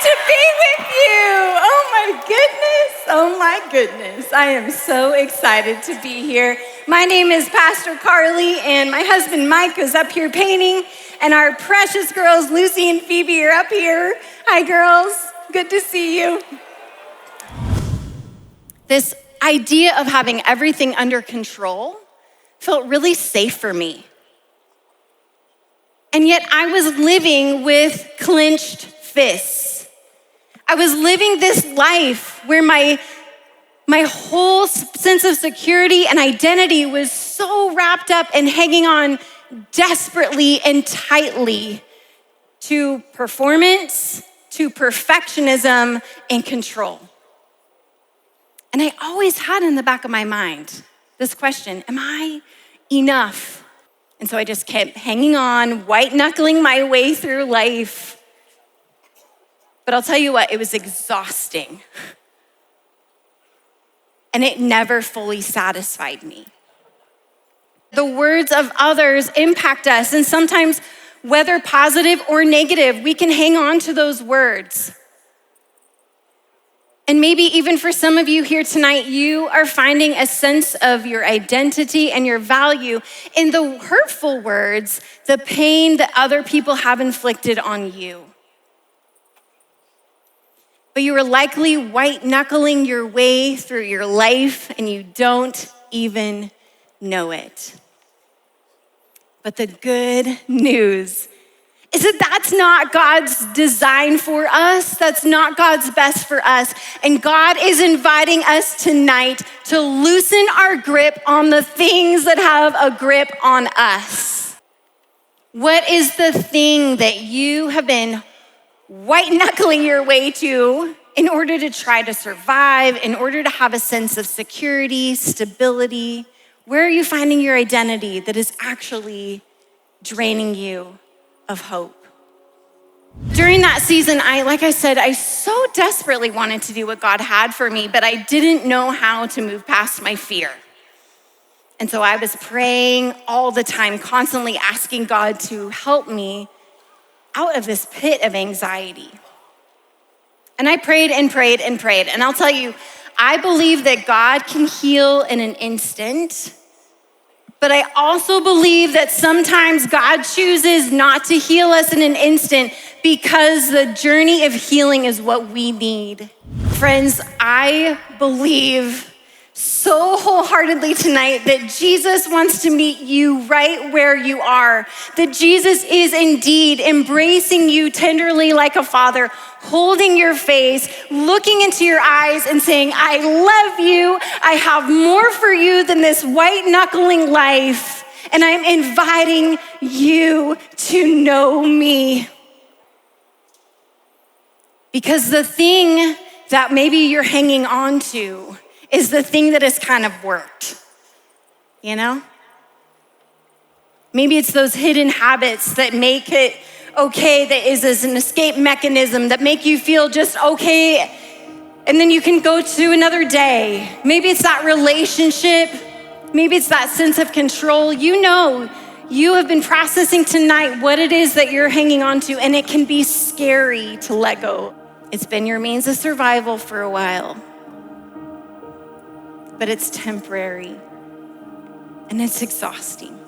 to be with you. Oh my goodness. I am so excited to be here. My name is Pastor Carly, and my husband Mike is up here painting, and our precious girls, Lucy and Phoebe, are up here. Hi, girls. Good to see you. This idea of having everything under control felt really safe for me. And yet I was living with clenched fists. I was living this life where my whole sense of security and identity was so wrapped up and hanging on desperately and tightly to performance, to perfectionism, and control. And I always had in the back of my mind this question, am I enough? And so I just kept hanging on, white-knuckling my way through life. But I'll tell you what, it was exhausting. And it never fully satisfied me. The words of others impact us, and sometimes, whether positive or negative, we can hang on to those words. And maybe even for some of you here tonight, you are finding a sense of your identity and your value in the hurtful words, the pain that other people have inflicted on you. But you are likely white-knuckling your way through your life and you don't even know it. But the good news is that that's not God's design for us. That's not God's best for us. And God is inviting us tonight to loosen our grip on the things that have a grip on us. What is the thing that you have been white-knuckling your way to in order to try to survive, in order to have a sense of security, stability? Where are you finding your identity that is actually draining you of hope? During that season, like I said, I so desperately wanted to do what God had for me, but I didn't know how to move past my fear. And so I was praying all the time, constantly asking God to help me out of this pit of anxiety. And I prayed and prayed and prayed. And I'll tell you, I believe that God can heal in an instant. But I also believe that sometimes God chooses not to heal us in an instant because the journey of healing is what we need. Friends, I believe so wholeheartedly tonight that Jesus wants to meet you right where you are. That Jesus is indeed embracing you tenderly like a father, holding your face, looking into your eyes and saying, I love you. I have more for you than this white-knuckling life. And I'm inviting you to know me. Because the thing that maybe you're hanging on to is the thing that has kind of worked, you know? Maybe it's those hidden habits that make it okay, that is as an escape mechanism, that make you feel just okay, and then you can go to another day. Maybe it's that relationship, maybe it's that sense of control. You know, you have been processing tonight what it is that you're hanging on to, and it can be scary to let go. It's been your means of survival for a while, but it's temporary and it's exhausting.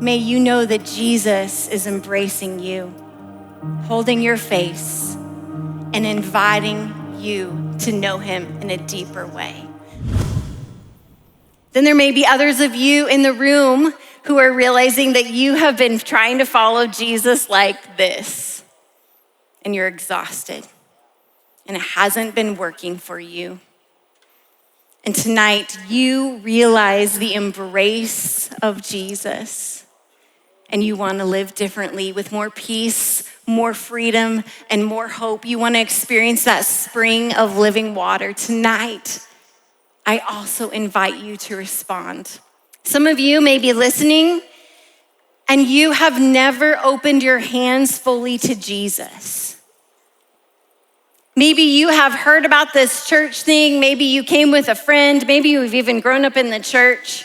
May you know that Jesus is embracing you, holding your face, and inviting you to know him in a deeper way. Then there may be others of you in the room who are realizing that you have been trying to follow Jesus like this, and you're exhausted, and it hasn't been working for you. And tonight, you realize the embrace of Jesus, and you want to live differently with more peace, more freedom, and more hope. You want to experience that spring of living water. Tonight, I also invite you to respond. Some of you may be listening, and you have never opened your hands fully to Jesus. Maybe you have heard about this church thing. Maybe you came with a friend. Maybe you've even grown up in the church.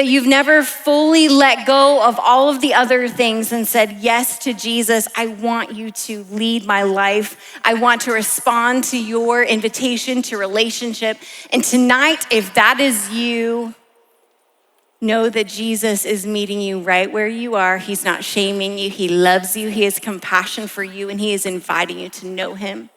but you've never fully let go of all of the other things and said yes to Jesus, I want you to lead my life. I want to respond to your invitation to relationship. And tonight, if that is you, know that Jesus is meeting you right where you are. He's not shaming you. He loves you. He has compassion for you, and he is inviting you to know him.